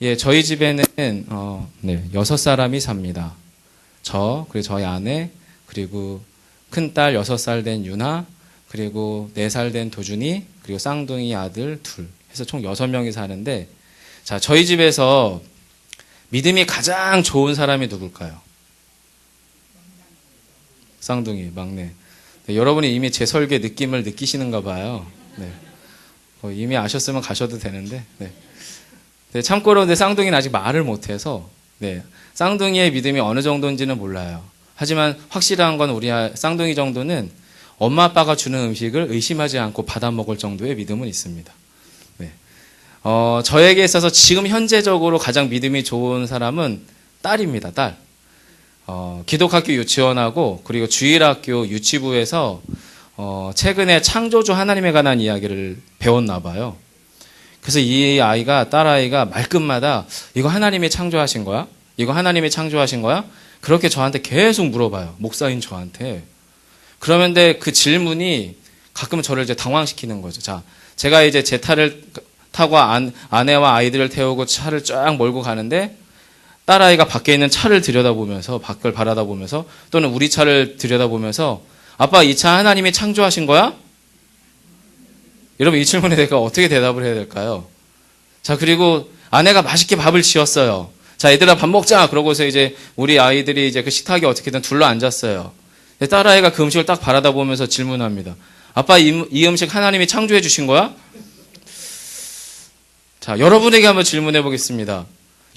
예, 저희 집에는, 네, 6사람이 삽니다. 그리고 저희 아내, 그리고 큰딸 6살 된 유나, 그리고 4살 된 도준이, 그리고 쌍둥이 아들 둘. 해서 총 6명이 사는데, 자, 저희 집에서 믿음이 가장 좋은 사람이 누굴까요? 쌍둥이, 막내. 네, 여러분이 이미 제 설계 느낌을 느끼시는가 봐요. 네. 이미 아셨으면 가셔도 되는데, 네. 네, 참고로 근데 쌍둥이는 아직 말을 못해서, 네. 쌍둥이의 믿음이 어느 정도인지는 몰라요. 하지만 확실한 건 우리 쌍둥이 정도는 엄마 아빠가 주는 음식을 의심하지 않고 받아 먹을 정도의 믿음은 있습니다. 네. 저에게 있어서 지금 현재적으로 가장 믿음이 좋은 사람은 딸입니다. 딸. 기독학교 유치원하고 그리고 주일학교 유치부에서 최근에 창조주 하나님에 관한 이야기를 배웠나 봐요. 그래서 이 아이가, 딸아이가 말끝마다 이거 하나님이 창조하신 거야? 이거 하나님이 창조하신 거야? 그렇게 저한테 계속 물어봐요. 목사인 저한테. 그러면 그 질문이 가끔 저를 이제 당황시키는 거죠. 자, 제가 이제 제 차를 타고 아내와 아이들을 태우고 차를 쫙 몰고 가는데 딸아이가 밖에 있는 차를 들여다보면서, 밖을 바라다보면서, 또는 우리 차를 들여다보면서, 아빠, 이 차 하나님이 창조하신 거야? 여러분, 이 질문에 내가 어떻게 대답을 해야 될까요? 자, 그리고 아내가 맛있게 밥을 지었어요. 자, 얘들아, 밥 먹자! 그러고서 이제 우리 아이들이 이제 그 식탁에 어떻게든 둘러 앉았어요. 딸아이가 그 음식을 딱 바라다보면서 질문합니다. 아빠, 이 음식 하나님이 창조해 주신 거야? 자, 여러분에게 한번 질문해 보겠습니다.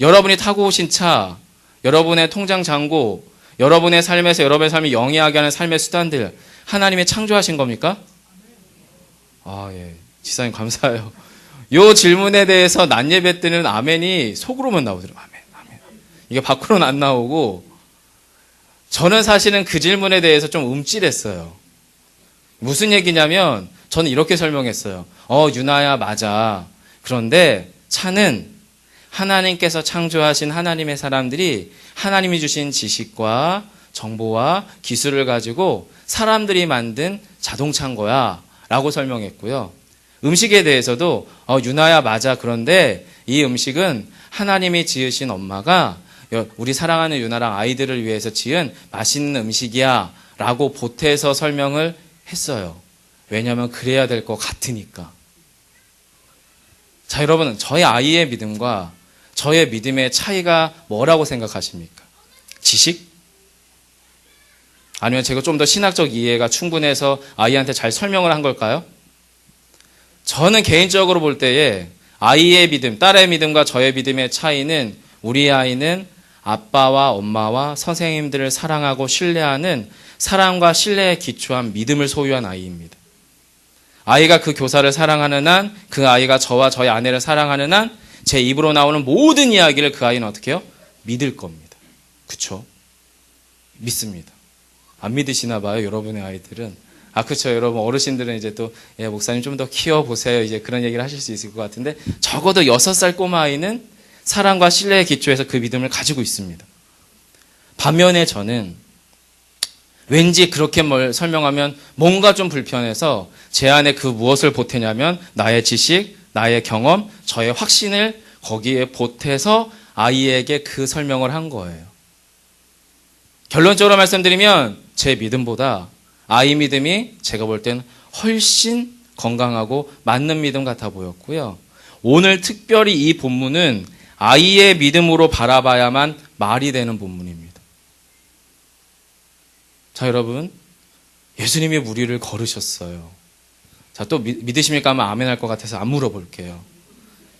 여러분이 타고 오신 차, 여러분의 통장 잔고, 여러분의 삶에서 여러분의 삶이 영위하게 하는 삶의 수단들, 하나님이 창조하신 겁니까? 아, 예. 지사님 감사해요. 요 질문에 대해서 낮 예배 때는 아멘이 속으로만 나오더라고요. 아멘, 아멘. 이게 밖으로는 안 나오고, 저는 사실은 그 질문에 대해서 좀 움찔했어요. 무슨 얘기냐면, 저는 이렇게 설명했어요. 유나야, 맞아. 그런데 차는 하나님께서 창조하신 하나님의 사람들이 하나님이 주신 지식과 정보와 기술을 가지고 사람들이 만든 자동차인 거야 라고 설명했고요. 음식에 대해서도 유나야 맞아. 그런데 이 음식은 하나님이 지으신 엄마가 우리 사랑하는 유나랑 아이들을 위해서 지은 맛있는 음식이야 라고 보태서 설명을 했어요. 왜냐하면 그래야 될 것 같으니까. 자, 여러분, 저의 아이의 믿음과 저의 믿음의 차이가 뭐라고 생각하십니까? 지식? 아니면 제가 좀 더 신학적 이해가 충분해서 아이한테 잘 설명을 한 걸까요? 저는 개인적으로 볼 때에 아이의 믿음, 딸의 믿음과 저의 믿음의 차이는 우리 아이는 아빠와 엄마와 선생님들을 사랑하고 신뢰하는 사랑과 신뢰에 기초한 믿음을 소유한 아이입니다. 아이가 그 교사를 사랑하는 한, 그 아이가 저와 저희 아내를 사랑하는 한, 제 입으로 나오는 모든 이야기를 그 아이는 어떻게 해요? 믿을 겁니다. 그쵸? 믿습니다. 안 믿으시나 봐요, 여러분의 아이들은. 그쵸. 여러분, 어르신들은 이제 또, 목사님 좀 더 키워보세요. 이제 그런 얘기를 하실 수 있을 것 같은데, 적어도 6살 꼬마 아이는 사랑과 신뢰의 기초에서 그 믿음을 가지고 있습니다. 반면에 저는 왠지 그렇게 설명하면 뭔가 좀 불편해서 제 안에 그 무엇을 보태냐면 나의 지식, 나의 경험, 저의 확신을 거기에 보태서 아이에게 그 설명을 한 거예요. 결론적으로 말씀드리면 제 믿음보다 아이 믿음이 제가 볼 땐 훨씬 건강하고 맞는 믿음 같아 보였고요. 오늘 특별히 이 본문은 아이의 믿음으로 바라봐야만 말이 되는 본문입니다. 자, 여러분, 예수님이 우리를 걸으셨어요. 자, 또 믿으십니까? 하면 아멘 할 것 같아서 안 물어볼게요.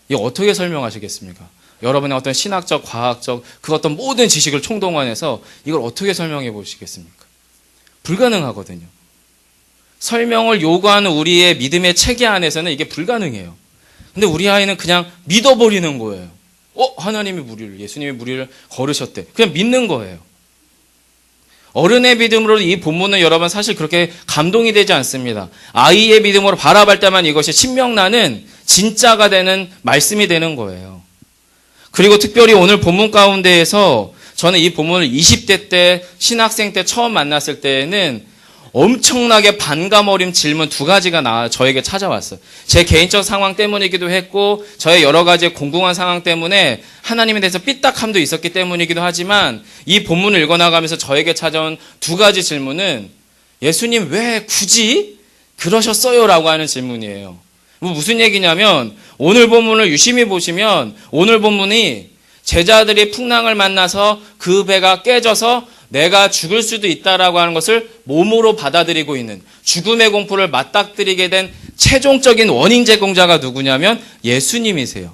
이거 어떻게 설명하시겠습니까? 여러분의 어떤 신학적, 과학적, 그 어떤 모든 지식을 총동원해서 이걸 어떻게 설명해 보시겠습니까? 불가능하거든요. 설명을 요구하는 우리의 믿음의 체계 안에서는 이게 불가능해요. 근데 우리 아이는 그냥 믿어버리는 거예요. 하나님이 예수님이 우리를 걸으셨대. 그냥 믿는 거예요. 어른의 믿음으로 이 본문은 여러분 사실 그렇게 감동이 되지 않습니다. 아이의 믿음으로 바라볼 때만 이것이 신명나는 진짜가 되는 말씀이 되는 거예요. 그리고 특별히 오늘 본문 가운데에서 저는 이 본문을 20대 때 신학생 때 처음 만났을 때에는 엄청나게 반감어린 질문 두 가지가 저에게 찾아왔어요. 제 개인적 상황 때문이기도 했고 저의 여러 가지 공공한 상황 때문에 하나님에 대해서 삐딱함도 있었기 때문이기도 하지만 이 본문을 읽어나가면서 저에게 찾아온 두 가지 질문은 예수님 왜 굳이 그러셨어요? 라고 하는 질문이에요. 무슨 얘기냐면 오늘 본문을 유심히 보시면 오늘 본문이 제자들이 풍랑을 만나서 그 배가 깨져서 내가 죽을 수도 있다라고 하는 것을 몸으로 받아들이고 있는 죽음의 공포를 맞닥뜨리게 된 최종적인 원인 제공자가 누구냐면 예수님이세요.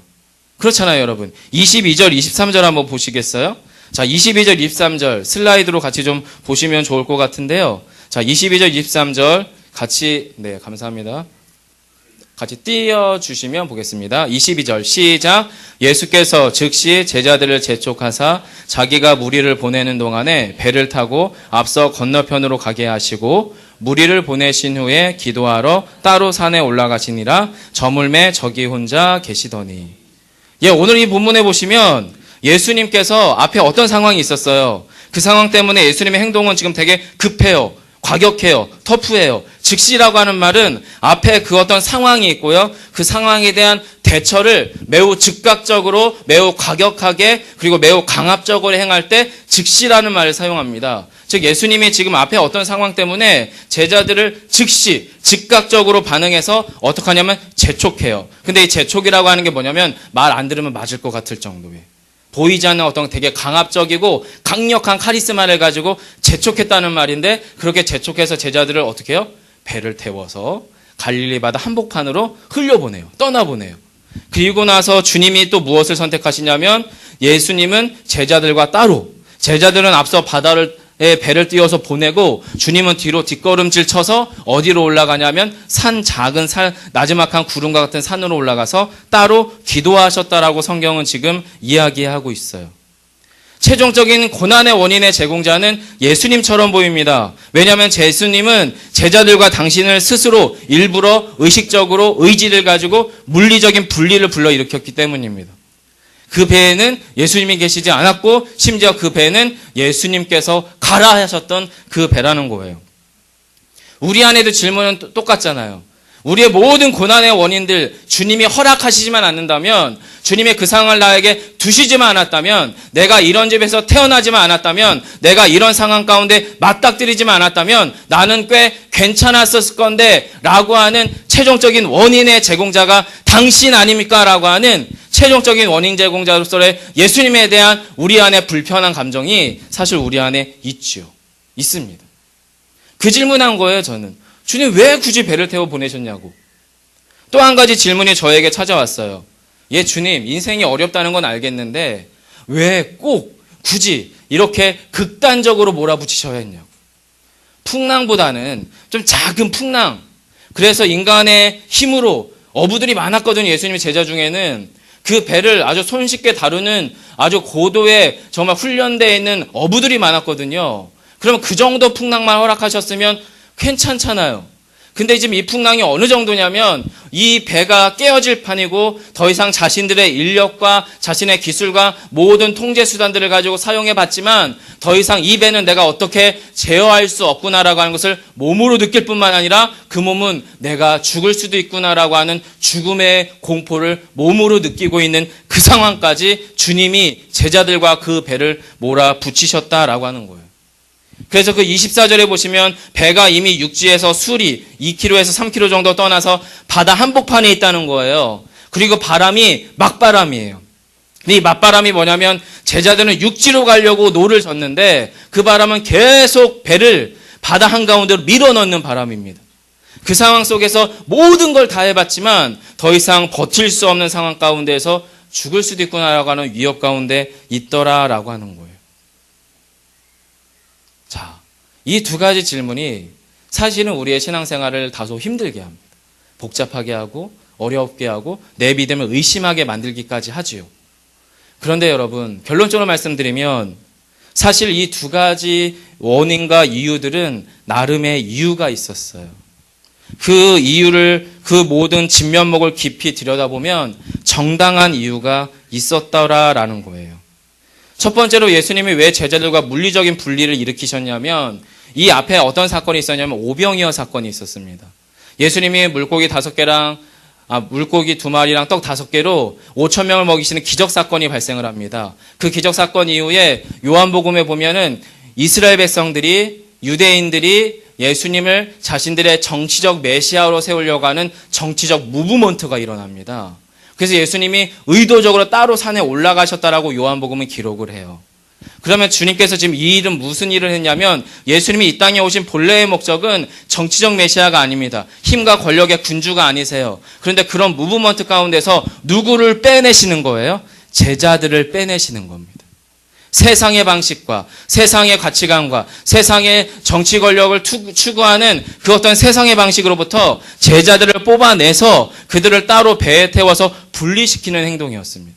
그렇잖아요, 여러분. 22절, 23절 한번 보시겠어요? 자, 22절, 23절 슬라이드로 같이 좀 보시면 좋을 것 같은데요. 자, 22절, 23절 같이, 네, 감사합니다. 같이 띄워주시면 보겠습니다. 22절 시작. 예수께서 즉시 제자들을 재촉하사 자기가 무리를 보내는 동안에 배를 타고 앞서 건너편으로 가게 하시고 무리를 보내신 후에 기도하러 따로 산에 올라가시니라. 저물매 저기 혼자 계시더니. 예, 오늘 이 본문에 보시면 예수님께서 앞에 어떤 상황이 있었어요. 그 상황 때문에 예수님의 행동은 지금 되게 급해요. 과격해요. 터프해요. 즉시라고 하는 말은 앞에 그 어떤 상황이 있고요. 그 상황에 대한 대처를 매우 즉각적으로, 매우 과격하게, 그리고 매우 강압적으로 행할 때 즉시라는 말을 사용합니다. 즉 예수님이 지금 앞에 어떤 상황 때문에 제자들을 즉시, 즉각적으로 반응해서 어떻게 하냐면 재촉해요. 근데 이 재촉이라고 하는 게 뭐냐면 말 안 들으면 맞을 것 같을 정도예요. 보이지 않는 어떤 되게 강압적이고 강력한 카리스마를 가지고 재촉했다는 말인데 그렇게 재촉해서 제자들을 어떻게 해요? 배를 태워서 갈릴리 바다 한복판으로 흘려보내요. 떠나보내요. 그리고 나서 주님이 또 무엇을 선택하시냐면 예수님은 제자들과 따로, 제자들은 앞서 배를 띄워서 보내고 주님은 뒤로 뒷걸음질 쳐서 어디로 올라가냐면 작은 나지막한 구름과 같은 산으로 올라가서 따로 기도하셨다라고 성경은 지금 이야기하고 있어요. 최종적인 고난의 원인의 제공자는 예수님처럼 보입니다. 왜냐하면 예수님은 제자들과 당신을 스스로 일부러 의식적으로 의지를 가지고 물리적인 분리를 불러일으켰기 때문입니다. 그 배에는 예수님이 계시지 않았고 심지어 그 배는 예수님께서 가라 하셨던 그 배라는 거예요. 우리 안에도 질문은 똑같잖아요. 우리의 모든 고난의 원인들 주님이 허락하시지만 않는다면, 주님의 그 상황을 나에게 두시지만 않았다면, 내가 이런 집에서 태어나지만 않았다면, 내가 이런 상황 가운데 맞닥뜨리지만 않았다면 나는 꽤 괜찮았었을 건데 라고 하는 최종적인 원인의 제공자가 당신 아닙니까? 라고 하는 최종적인 원인 제공자로서의 예수님에 대한 우리 안에 불편한 감정이 사실 우리 안에 있습니다. 그 질문한 거예요, 저는. 주님 왜 굳이 배를 태워 보내셨냐고. 또 한 가지 질문이 저에게 찾아왔어요. 예, 주님, 인생이 어렵다는 건 알겠는데 왜 꼭 굳이 이렇게 극단적으로 몰아붙이셔야 했냐고. 풍랑보다는 좀 작은 풍랑. 그래서 인간의 힘으로 어부들이 많았거든요. 예수님의 제자 중에는. 그 배를 아주 손쉽게 다루는 아주 고도의 정말 훈련되어 있는 어부들이 많았거든요. 그러면 그 정도 풍랑만 허락하셨으면 괜찮잖아요. 근데 지금 이 풍랑이 어느 정도냐면 이 배가 깨어질 판이고 더 이상 자신들의 인력과 자신의 기술과 모든 통제 수단들을 가지고 사용해 봤지만 더 이상 이 배는 내가 어떻게 제어할 수 없구나라고 하는 것을 몸으로 느낄 뿐만 아니라 그 몸은 내가 죽을 수도 있구나라고 하는 죽음의 공포를 몸으로 느끼고 있는 그 상황까지 주님이 제자들과 그 배를 몰아붙이셨다라고 하는 거예요. 그래서 그 24절에 보시면 배가 이미 육지에서 수리 2km에서 3km 정도 떠나서 바다 한복판에 있다는 거예요. 그리고 바람이 막바람이에요. 근데 이 맞바람이 뭐냐면 제자들은 육지로 가려고 노를 젓는데 그 바람은 계속 배를 바다 한가운데로 밀어넣는 바람입니다. 그 상황 속에서 모든 걸 다 해봤지만 더 이상 버틸 수 없는 상황 가운데에서 죽을 수도 있구나라고 하는 위협 가운데 있더라라고 하는 거예요. 자, 이 두 가지 질문이 사실은 우리의 신앙생활을 다소 힘들게 합니다. 복잡하게 하고 어렵게 하고 내 믿음을 의심하게 만들기까지 하지요. 그런데 여러분, 결론적으로 말씀드리면 사실 이 두 가지 원인과 이유들은 나름의 이유가 있었어요. 그 이유를, 그 모든 진면목을 깊이 들여다보면 정당한 이유가 있었더라라는 거예요. 첫 번째로 예수님이 왜 제자들과 물리적인 분리를 일으키셨냐면 이 앞에 어떤 사건이 있었냐면 오병이어 사건이 있었습니다. 예수님이 물고기 5개랑 물고기 2마리랑 떡 5개로 5천 명을 먹이시는 기적 사건이 발생을 합니다. 그 기적 사건 이후에 요한복음에 보면은 이스라엘 백성들이 유대인들이 예수님을 자신들의 정치적 메시아로 세우려고 하는 정치적 무브먼트가 일어납니다. 그래서 예수님이 의도적으로 따로 산에 올라가셨다라고 요한복음은 기록을 해요. 그러면 주님께서 지금 이 일은 무슨 일을 했냐면 예수님이 이 땅에 오신 본래의 목적은 정치적 메시아가 아닙니다. 힘과 권력의 군주가 아니세요. 그런데 그런 무브먼트 가운데서 누구를 빼내시는 거예요? 제자들을 빼내시는 겁니다. 세상의 방식과 세상의 가치관과 세상의 정치 권력을 추구하는 그 어떤 세상의 방식으로부터 제자들을 뽑아내서 그들을 따로 배에 태워서 분리시키는 행동이었습니다.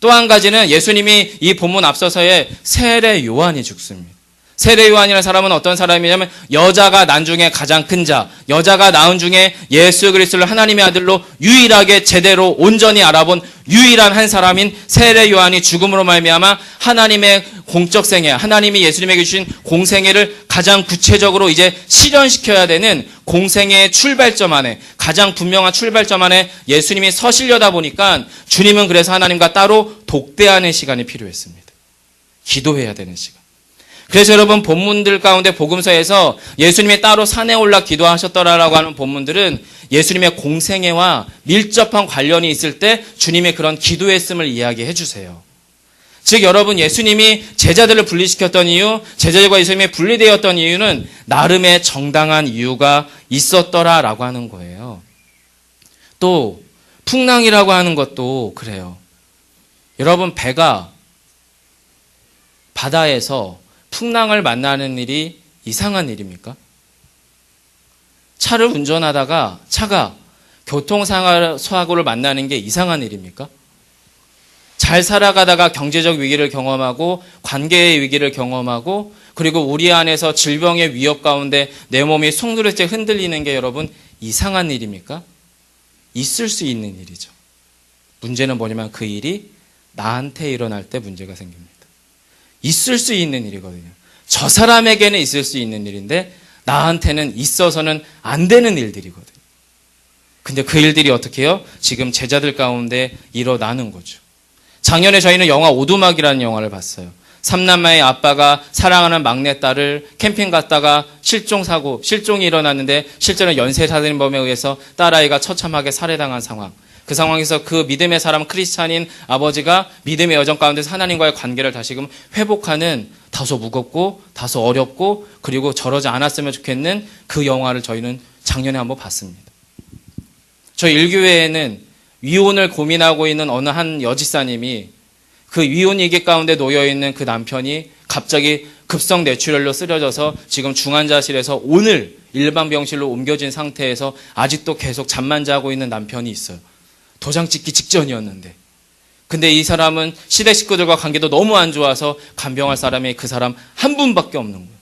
또 한 가지는 예수님이 이 본문 앞서서에 세례 요한이 죽습니다. 세례 요한이라는 사람은 어떤 사람이냐면 여자가 난 중에 가장 큰 자, 여자가 낳은 중에 예수 그리스도를 하나님의 아들로 유일하게 제대로 온전히 알아본 유일한 한 사람인 세례 요한이 죽음으로 말미암아 하나님의 공적 생애, 하나님이 예수님에게 주신 공생애를 가장 구체적으로 이제 실현시켜야 되는 공생애의 출발점 안에, 가장 분명한 출발점 안에 예수님이 서시려다 보니까 주님은 그래서 하나님과 따로 독대하는 시간이 필요했습니다. 기도해야 되는 시간. 그래서 여러분 본문들 가운데 복음서에서 예수님이 따로 산에 올라 기도하셨더라라고 하는 본문들은 예수님의 공생애와 밀접한 관련이 있을 때 주님의 그런 기도했음을 이야기해 주세요. 즉 여러분 예수님이 제자들을 분리시켰던 이유, 제자들과 예수님이 분리되었던 이유는 나름의 정당한 이유가 있었더라라고 하는 거예요. 또 풍랑이라고 하는 것도 그래요. 여러분 배가 바다에서 풍랑을 만나는 일이 이상한 일입니까? 차를 운전하다가 차가 교통사고를 만나는 게 이상한 일입니까? 잘 살아가다가 경제적 위기를 경험하고 관계의 위기를 경험하고 그리고 우리 안에서 질병의 위협 가운데 내 몸이 송두리째 흔들리는 게 여러분 이상한 일입니까? 있을 수 있는 일이죠. 문제는 뭐냐면 그 일이 나한테 일어날 때 문제가 생깁니다. 있을 수 있는 일이거든요. 저 사람에게는 있을 수 있는 일인데 나한테는 있어서는 안 되는 일들이거든요. 근데 그 일들이 어떻게 해요? 지금 제자들 가운데 일어나는 거죠. 작년에 저희는 영화 오두막이라는 영화를 봤어요. 삼남매의 아빠가 사랑하는 막내딸을 캠핑 갔다가 실종이 일어났는데 실제로 연쇄살인범에 의해서 딸아이가 처참하게 살해당한 상황. 그 상황에서 그 믿음의 사람 크리스찬인 아버지가 믿음의 여정 가운데서 하나님과의 관계를 다시금 회복하는 다소 무겁고 다소 어렵고 그리고 저러지 않았으면 좋겠는 그 영화를 저희는 작년에 한번 봤습니다. 저희 일교회에는 이혼을 고민하고 있는 어느 한 여지사님이 그 이혼 위기 가운데 놓여있는 그 남편이 갑자기 급성 뇌출혈로 쓰러져서 지금 중환자실에서 오늘 일반 병실로 옮겨진 상태에서 아직도 계속 잠만 자고 있는 남편이 있어요. 도장 찍기 직전이었는데. 근데 이 사람은 시댁 식구들과 관계도 너무 안 좋아서 간병할 사람이 그 사람 한 분밖에 없는 거예요.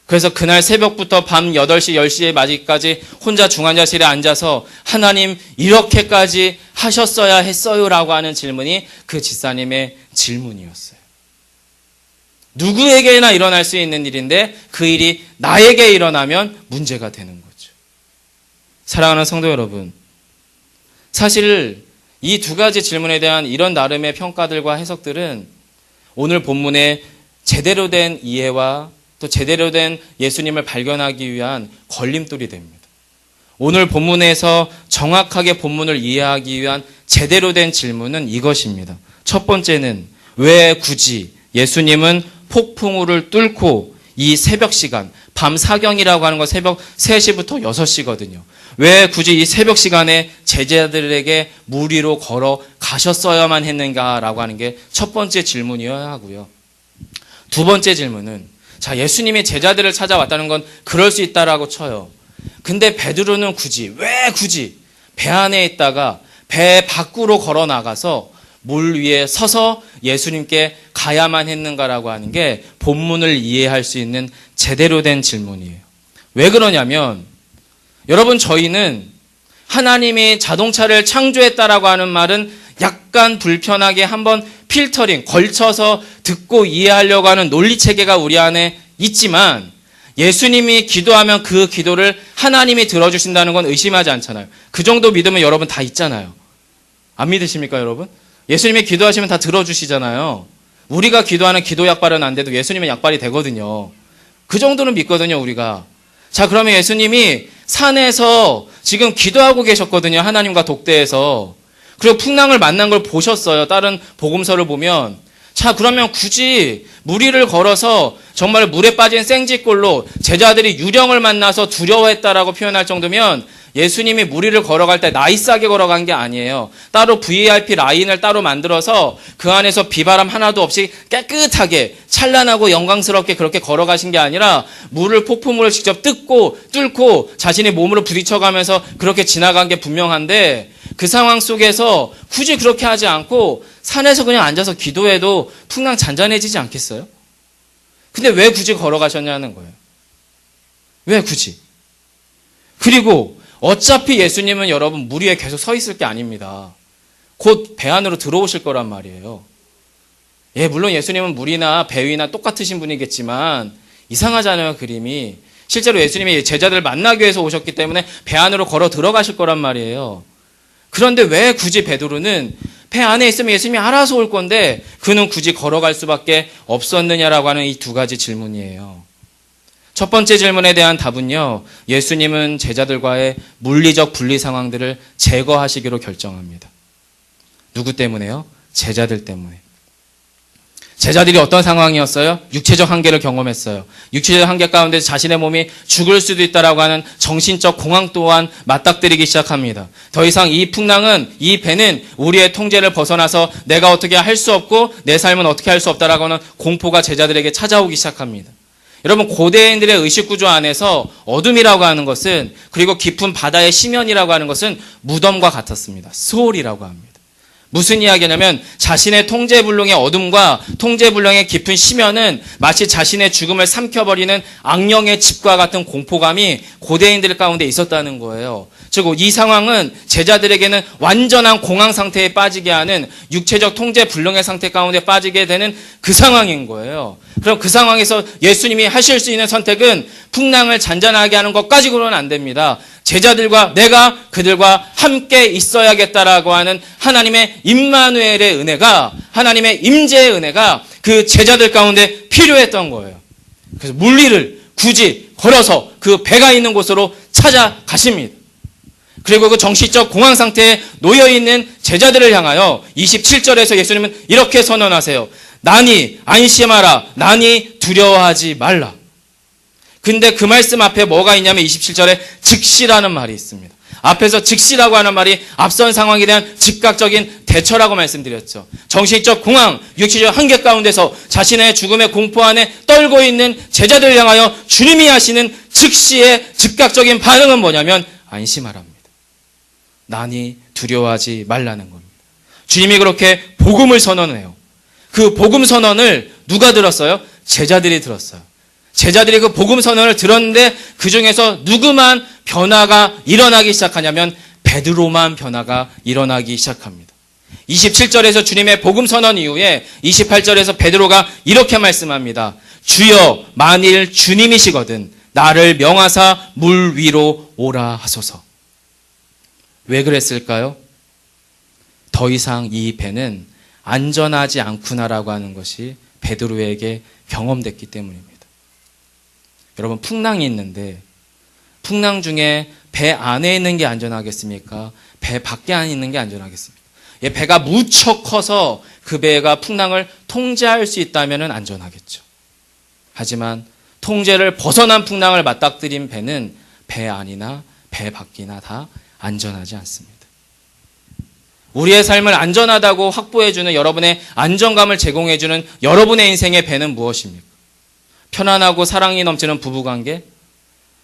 그래서 그날 새벽부터 밤 8시, 10시에 맞이까지 혼자 중환자실에 앉아서 하나님 이렇게까지 하셨어야 했어요라고 하는 질문이 그 집사님의 질문이었어요. 누구에게나 일어날 수 있는 일인데 그 일이 나에게 일어나면 문제가 되는 거죠. 사랑하는 성도 여러분, 사실 이 두 가지 질문에 대한 이런 나름의 평가들과 해석들은 오늘 본문의 제대로 된 이해와 또 제대로 된 예수님을 발견하기 위한 걸림돌이 됩니다. 오늘 본문에서 정확하게 본문을 이해하기 위한 제대로 된 질문은 이것입니다. 첫 번째는 왜 굳이 예수님은 폭풍우를 뚫고 이 새벽 시간, 밤 사경이라고 하는 건 새벽 3시부터 6시거든요. 왜 굳이 이 새벽 시간에 제자들에게 물 위로 걸어 가셨어야만 했는가라고 하는 게 첫 번째 질문이어야 하고요. 두 번째 질문은 자, 예수님이 제자들을 찾아왔다는 건 그럴 수 있다라고 쳐요. 근데 베드로는 왜 굳이 배 안에 있다가 배 밖으로 걸어 나가서 물 위에 서서 예수님께 가야만 했는가라고 하는 게 본문을 이해할 수 있는 제대로 된 질문이에요. 왜 그러냐면 여러분 저희는 하나님이 자동차를 창조했다라고 하는 말은 약간 불편하게 한번 필터링, 걸쳐서 듣고 이해하려고 하는 논리체계가 우리 안에 있지만 예수님이 기도하면 그 기도를 하나님이 들어주신다는 건 의심하지 않잖아요. 그 정도 믿으면 여러분 다 있잖아요. 안 믿으십니까, 여러분? 예수님이 기도하시면 다 들어주시잖아요. 우리가 기도하는 기도 약발은 안 돼도 예수님은 약발이 되거든요. 그 정도는 믿거든요, 우리가. 자, 그러면 예수님이 산에서 지금 기도하고 계셨거든요, 하나님과 독대에서. 그리고 풍랑을 만난 걸 보셨어요. 다른 복음서를 보면. 자, 그러면 굳이 무리를 걸어서 정말 물에 빠진 생쥐꼴로 제자들이 유령을 만나서 두려워했다라고 표현할 정도면 예수님이 무리를 걸어갈 때 나이스하게 걸어간 게 아니에요. 따로 VIP 라인을 따로 만들어서 그 안에서 비바람 하나도 없이 깨끗하게 찬란하고 영광스럽게 그렇게 걸어가신 게 아니라 폭풍물을 직접 뚫고 자신의 몸으로 부딪혀가면서 그렇게 지나간 게 분명한데 그 상황 속에서 굳이 그렇게 하지 않고 산에서 그냥 앉아서 기도해도 풍랑 잔잔해지지 않겠어요? 근데 왜 굳이 걸어가셨냐는 거예요. 왜 굳이? 그리고 어차피 예수님은 여러분 물 위에 계속 서 있을 게 아닙니다. 곧 배 안으로 들어오실 거란 말이에요. 예, 물론 예수님은 물이나 배 위나 똑같으신 분이겠지만 이상하잖아요, 그림이. 실제로 예수님이 제자들을 만나기 위해서 오셨기 때문에 배 안으로 걸어 들어가실 거란 말이에요. 그런데 왜 굳이 베드로는 배 안에 있으면 예수님이 알아서 올 건데 그는 굳이 걸어갈 수밖에 없었느냐라고 하는 이 두 가지 질문이에요. 첫 번째 질문에 대한 답은요, 예수님은 제자들과의 물리적 분리 상황들을 제거하시기로 결정합니다. 누구 때문에요? 제자들 때문에. 제자들이 어떤 상황이었어요? 육체적 한계를 경험했어요. 육체적 한계 가운데 자신의 몸이 죽을 수도 있다라고 하는 정신적 공황 또한 맞닥뜨리기 시작합니다. 더 이상 이 풍랑은, 이 배는 우리의 통제를 벗어나서 내가 어떻게 할 수 없고 내 삶은 어떻게 할 수 없다라고 하는 공포가 제자들에게 찾아오기 시작합니다. 여러분, 고대인들의 의식구조 안에서 어둠이라고 하는 것은, 그리고 깊은 바다의 심연이라고 하는 것은 무덤과 같았습니다. 스홀이라고 합니다. 무슨 이야기냐면 자신의 통제불능의 어둠과 통제불능의 깊은 심연은 마치 자신의 죽음을 삼켜버리는 악령의 집과 같은 공포감이 고대인들 가운데 있었다는 거예요. 즉, 이 상황은 제자들에게는 완전한 공황 상태에 빠지게 하는 육체적 통제불능의 상태 가운데 빠지게 되는 그 상황인 거예요. 그럼 그 상황에서 예수님이 하실 수 있는 선택은 풍랑을 잔잔하게 하는 것 가지고는 안 됩니다. 제자들과 내가 그들과 함께 있어야겠다라고 하는 하나님의 임마누엘의 은혜가, 하나님의 임재의 은혜가 그 제자들 가운데 필요했던 거예요. 그래서 물리를 굳이 걸어서 그 배가 있는 곳으로 찾아가십니다. 그리고 그 정신적 공황 상태에 놓여있는 제자들을 향하여 27절에서 예수님은 이렇게 선언하세요. 나니 안심하라, 나니 두려워하지 말라. 근데 그 말씀 앞에 뭐가 있냐면 27절에 즉시라는 말이 있습니다. 앞에서 즉시라고 하는 말이 앞선 상황에 대한 즉각적인 대처라고 말씀드렸죠. 정신적 공황, 육체적 한계 가운데서 자신의 죽음의 공포 안에 떨고 있는 제자들을 향하여 주님이 하시는 즉시의 즉각적인 반응은 뭐냐면 안심하랍니다. 나니 두려워하지 말라는 겁니다. 주님이 그렇게 복음을 선언해요. 그 복음 선언을 누가 들었어요? 제자들이 들었어요. 제자들이 그 복음 선언을 들었는데 그 중에서 누구만 변화가 일어나기 시작하냐면 베드로만 변화가 일어나기 시작합니다. 27절에서 주님의 복음 선언 이후에 28절에서 베드로가 이렇게 말씀합니다. 주여, 만일 주님이시거든 나를 명하사 물 위로 오라 하소서. 왜 그랬을까요? 더 이상 이 배는 안전하지 않구나라고 하는 것이 베드로에게 경험됐기 때문입니다. 여러분, 풍랑이 있는데 풍랑 중에 배 안에 있는 게 안전하겠습니까? 배 밖에 안 있는 게 안전하겠습니까? 배가 무척 커서 그 배가 풍랑을 통제할 수 있다면 안전하겠죠. 하지만 통제를 벗어난 풍랑을 맞닥뜨린 배는 배 안이나 배 밖이나 다 안전하지 않습니다. 우리의 삶을 안전하다고 확보해주는, 여러분의 안정감을 제공해주는 여러분의 인생의 배는 무엇입니까? 편안하고 사랑이 넘치는 부부관계,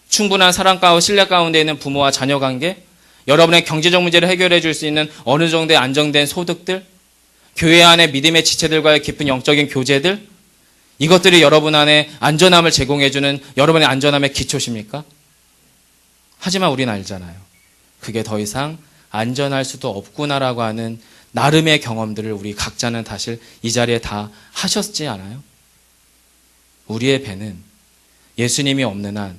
충분한 사랑 가운데 신뢰 가운데 있는 부모와 자녀 관계, 여러분의 경제적 문제를 해결해 줄 수 있는 어느 정도의 안정된 소득들, 교회 안에 믿음의 지체들과의 깊은 영적인 교제들, 이것들이 여러분 안에 안전함을 제공해 주는 여러분의 안전함의 기초십니까? 하지만 우리는 알잖아요. 그게 더 이상 안전할 수도 없구나라고 하는 나름의 경험들을 우리 각자는 사실 이 자리에 다 하셨지 않아요? 우리의 배는 예수님이 없는 한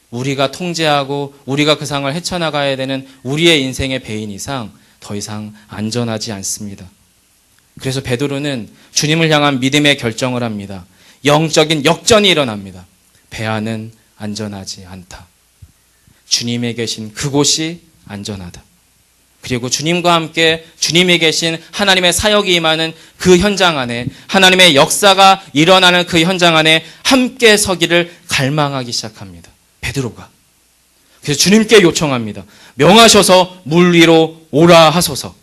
우리가 통제하고 우리가 그 상을 헤쳐나가야 되는 우리의 인생의 배인 이상 더 이상 안전하지 않습니다. 그래서 베드로는 주님을 향한 믿음의 결정을 합니다. 영적인 역전이 일어납니다. 배 안은 안전하지 않다. 주님에 계신 그곳이 안전하다. 그리고 주님과 함께 주님이 계신 하나님의 사역이 임하는 그 현장 안에, 하나님의 역사가 일어나는 그 현장 안에 함께 서기를 갈망하기 시작합니다. 베드로가. 그래서 주님께 요청합니다. 명하셔서 물 위로 오라 하소서.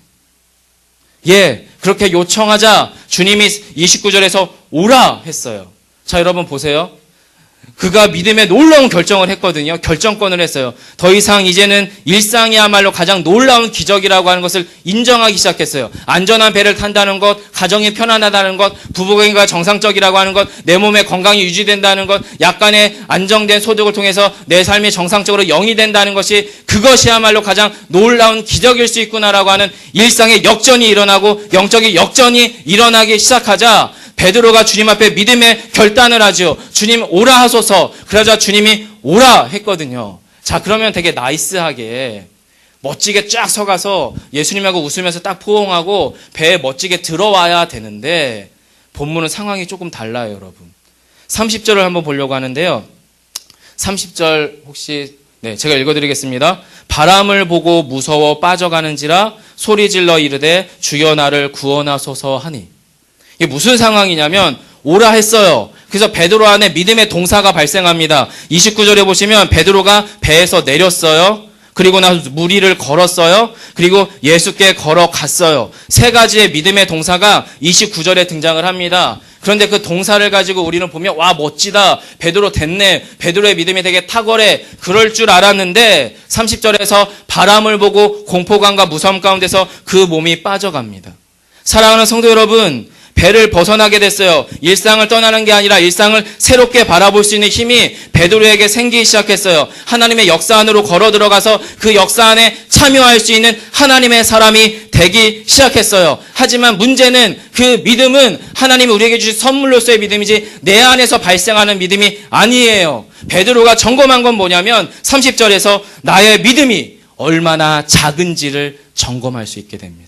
예, 그렇게 요청하자 주님이 29절에서 오라 했어요. 자, 여러분 보세요. 그가 믿음의 놀라운 결정을 했거든요. 결정권을 했어요. 더 이상 이제는 일상이야말로 가장 놀라운 기적이라고 하는 것을 인정하기 시작했어요. 안전한 배를 탄다는 것, 가정이 편안하다는 것, 부부관계가 정상적이라고 하는 것, 내 몸의 건강이 유지된다는 것, 약간의 안정된 소득을 통해서 내 삶이 정상적으로 영이 된다는 것이 그것이야말로 가장 놀라운 기적일 수 있구나라고 하는 일상의 역전이 일어나고 영적인 역전이 일어나기 시작하자 베드로가 주님 앞에 믿음의 결단을 하죠. 주님 오라 하소서. 그러자 주님이 오라 했거든요. 자, 그러면 되게 나이스하게 멋지게 쫙 서가서 예수님하고 웃으면서 딱 포옹하고 배에 멋지게 들어와야 되는데 본문은 상황이 조금 달라요, 여러분. 30절을 한번 보려고 하는데요. 30절 혹시 제가 읽어드리겠습니다. 바람을 보고 무서워 빠져가는지라 소리질러 이르되 주여 나를 구원하소서 하니. 이게 무슨 상황이냐면 오라 했어요. 그래서 베드로 안에 믿음의 동사가 발생합니다. 29절에 보시면 베드로가 배에서 내렸어요. 그리고 나서 물 위를 걸었어요. 그리고 예수께 걸어갔어요. 세 가지의 믿음의 동사가 29절에 등장을 합니다. 그런데 그 동사를 가지고 우리는 보면 와 멋지다. 베드로 됐네. 베드로의 믿음이 되게 탁월해. 그럴 줄 알았는데 30절에서 바람을 보고 공포감과 무서움 가운데서 그 몸이 빠져갑니다. 사랑하는 성도 여러분, 배를 벗어나게 됐어요. 일상을 떠나는 게 아니라 일상을 새롭게 바라볼 수 있는 힘이 베드로에게 생기기 시작했어요. 하나님의 역사 안으로 걸어 들어가서 그 역사 안에 참여할 수 있는 하나님의 사람이 되기 시작했어요. 하지만 문제는 그 믿음은 하나님이 우리에게 주신 선물로서의 믿음이지 내 안에서 발생하는 믿음이 아니에요. 베드로가 점검한 건 뭐냐면 30절에서 나의 믿음이 얼마나 작은지를 점검할 수 있게 됩니다.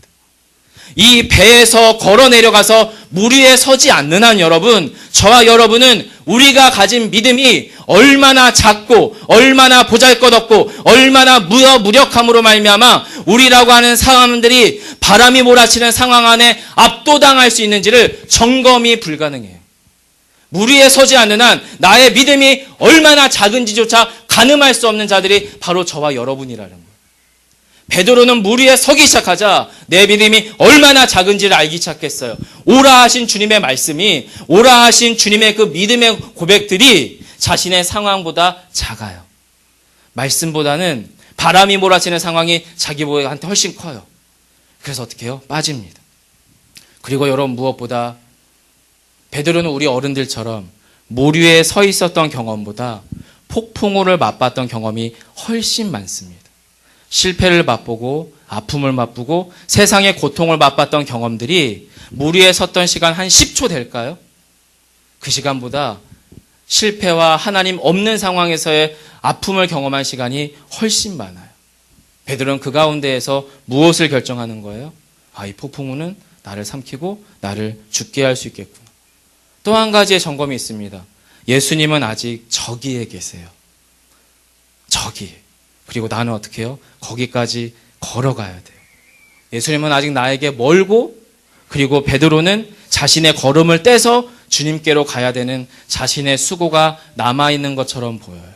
이 배에서 걸어 내려가서 물 위에 서지 않는 한 여러분, 저와 여러분은 우리가 가진 믿음이 얼마나 작고 얼마나 보잘것없고 얼마나 무력함으로 말미암아 우리라고 하는 사람들이 바람이 몰아치는 상황 안에 압도당할 수 있는지를 점검이 불가능해요. 물 위에 서지 않는 한 나의 믿음이 얼마나 작은지조차 가늠할 수 없는 자들이 바로 저와 여러분이라는 거예요. 베드로는 물 위에 서기 시작하자 내 믿음이 얼마나 작은지를 알기 시작했어요. 오라 하신 주님의 말씀이, 오라 하신 주님의 그 믿음의 고백들이 자신의 상황보다 작아요. 말씀보다는 바람이 몰아치는 상황이 자기한테 훨씬 커요. 그래서 어떻게 해요? 빠집니다. 그리고 여러분 무엇보다 베드로는 우리 어른들처럼 물 위에 서 있었던 경험보다 폭풍우를 맛봤던 경험이 훨씬 많습니다. 실패를 맛보고 아픔을 맛보고 세상의 고통을 맛봤던 경험들이 물 위에 섰던 시간 한 10초 될까요? 그 시간보다 실패와 하나님 없는 상황에서의 아픔을 경험한 시간이 훨씬 많아요. 베드로는 그 가운데에서 무엇을 결정하는 거예요? 이 폭풍우는 나를 삼키고 나를 죽게 할 수 있겠구나. 또 한 가지의 점검이 있습니다. 예수님은 아직 저기에 계세요. 저기에. 그리고 나는 어떻게 해요? 거기까지 걸어가야 돼요. 예수님은 아직 나에게 멀고, 그리고 베드로는 자신의 걸음을 떼서 주님께로 가야 되는 자신의 수고가 남아있는 것처럼 보여요.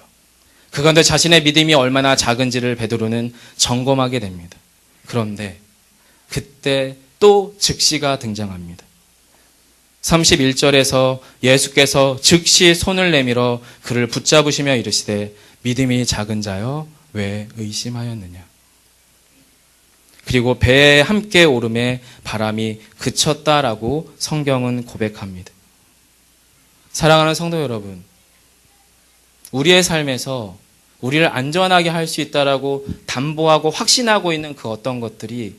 그런데 자신의 믿음이 얼마나 작은지를 베드로는 점검하게 됩니다. 그런데 그때 또 즉시가 등장합니다. 31절에서 예수께서 즉시 손을 내밀어 그를 붙잡으시며 이르시되 믿음이 작은 자여 왜 의심하였느냐. 그리고 배에 함께 오름에 바람이 그쳤다라고 성경은 고백합니다. 사랑하는 성도 여러분, 우리의 삶에서 우리를 안전하게 할 수 있다라고 담보하고 확신하고 있는 그 어떤 것들이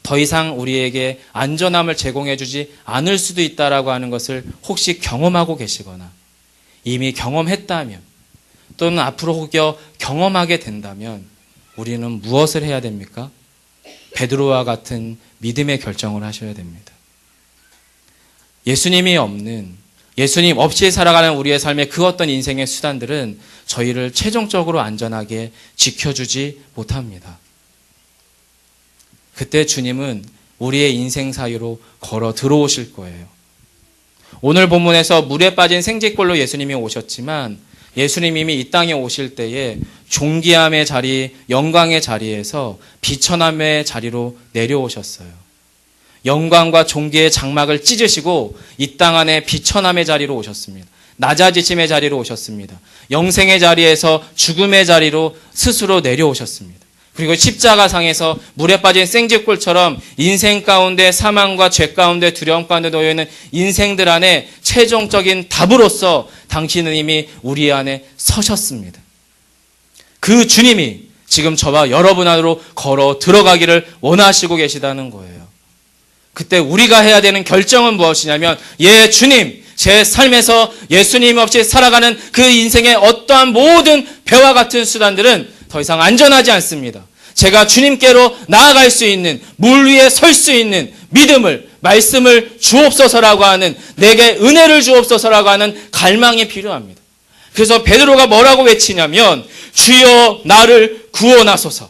더 이상 우리에게 안전함을 제공해주지 않을 수도 있다라고 하는 것을 혹시 경험하고 계시거나 이미 경험했다면 또는 앞으로 혹여 경험하게 된다면 우리는 무엇을 해야 됩니까? 베드로와 같은 믿음의 결정을 하셔야 됩니다. 예수님이 없는, 예수님 없이 살아가는 우리의 삶의 그 어떤 인생의 수단들은 저희를 최종적으로 안전하게 지켜주지 못합니다. 그때 주님은 우리의 인생 사이로 걸어 들어오실 거예요. 오늘 본문에서 물에 빠진 생쥐꼴로 예수님이 오셨지만 예수님이 이 땅에 오실 때에 존귀함의 자리, 영광의 자리에서 비천함의 자리로 내려오셨어요. 영광과 존귀의 장막을 찢으시고 이 땅 안에 비천함의 자리로 오셨습니다. 낮아지심의 자리로 오셨습니다. 영생의 자리에서 죽음의 자리로 스스로 내려오셨습니다. 그리고 십자가상에서 물에 빠진 생쥐꼴처럼 인생 가운데 사망과 죄 가운데 두려움 가운데 놓여있는 인생들 안에 최종적인 답으로서 당신은 이미 우리 안에 서셨습니다. 그 주님이 지금 저와 여러분 안으로 걸어 들어가기를 원하시고 계시다는 거예요. 그때 우리가 해야 되는 결정은 무엇이냐면, 예, 주님, 제 삶에서 예수님 없이 살아가는 그 인생의 어떠한 모든 배와 같은 수단들은 더 이상 안전하지 않습니다. 제가 주님께로 나아갈 수 있는, 물 위에 설 수 있는 믿음을, 말씀을 주옵소서라고 하는, 내게 은혜를 주옵소서라고 하는 갈망이 필요합니다. 그래서 베드로가 뭐라고 외치냐면, 주여 나를 구원하소서.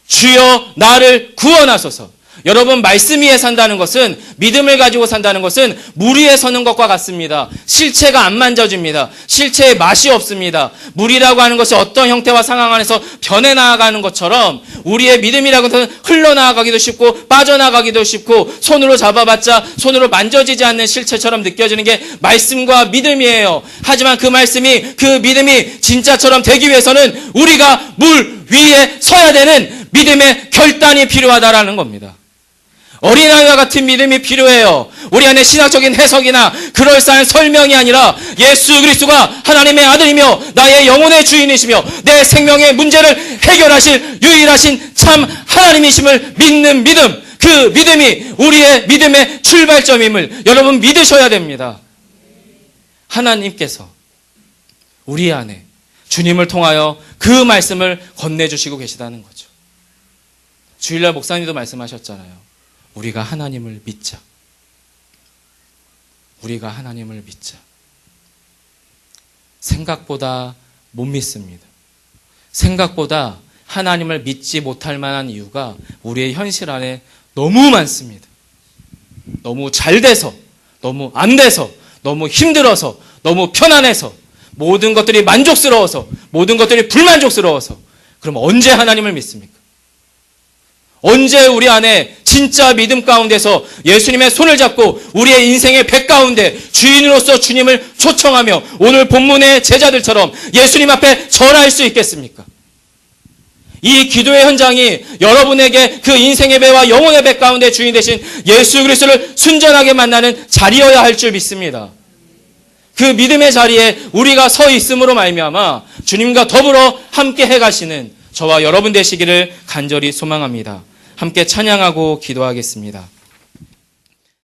주여 나를 구원하소서. 여러분, 말씀 위에 산다는 것은, 믿음을 가지고 산다는 것은 물 위에 서는 것과 같습니다. 실체가 안 만져집니다. 실체에 맛이 없습니다. 물이라고 하는 것이 어떤 형태와 상황 안에서 변해 나아가는 것처럼 우리의 믿음이라고 하는 것은 흘러나가기도 쉽고 빠져나가기도 쉽고 손으로 잡아봤자 손으로 만져지지 않는 실체처럼 느껴지는 게 말씀과 믿음이에요. 하지만 그 말씀이, 그 믿음이 진짜처럼 되기 위해서는 우리가 물 위에 서야 되는 믿음의 결단이 필요하다라는 겁니다. 어린아이와 같은 믿음이 필요해요. 우리 안에 신학적인 해석이나 그럴싸한 설명이 아니라 예수 그리스도가 하나님의 아들이며 나의 영혼의 주인이시며 내 생명의 문제를 해결하실 유일하신 참 하나님이심을 믿는 믿음, 그 믿음이 우리의 믿음의 출발점임을 여러분 믿으셔야 됩니다. 하나님께서 우리 안에 주님을 통하여 그 말씀을 건네주시고 계시다는 거죠. 주일날 목사님도 말씀하셨잖아요. 우리가 하나님을 믿자. 우리가 하나님을 믿자. 생각보다 못 믿습니다. 생각보다 하나님을 믿지 못할 만한 이유가 우리의 현실 안에 너무 많습니다. 너무 잘 돼서, 너무 안 돼서, 너무 힘들어서, 너무 편안해서, 모든 것들이 만족스러워서, 모든 것들이 불만족스러워서. 그럼 언제 하나님을 믿습니까? 언제 우리 안에 진짜 믿음 가운데서 예수님의 손을 잡고 우리의 인생의 배 가운데 주인으로서 주님을 초청하며 오늘 본문의 제자들처럼 예수님 앞에 절할 수 있겠습니까? 이 기도의 현장이 여러분에게 그 인생의 배와 영혼의 배 가운데 주인 되신 예수 그리스도를 순전하게 만나는 자리여야 할 줄 믿습니다. 그 믿음의 자리에 우리가 서 있음으로 말미암아 주님과 더불어 함께 해가시는 저와 여러분 되시기를 간절히 소망합니다. 함께 찬양하고 기도하겠습니다.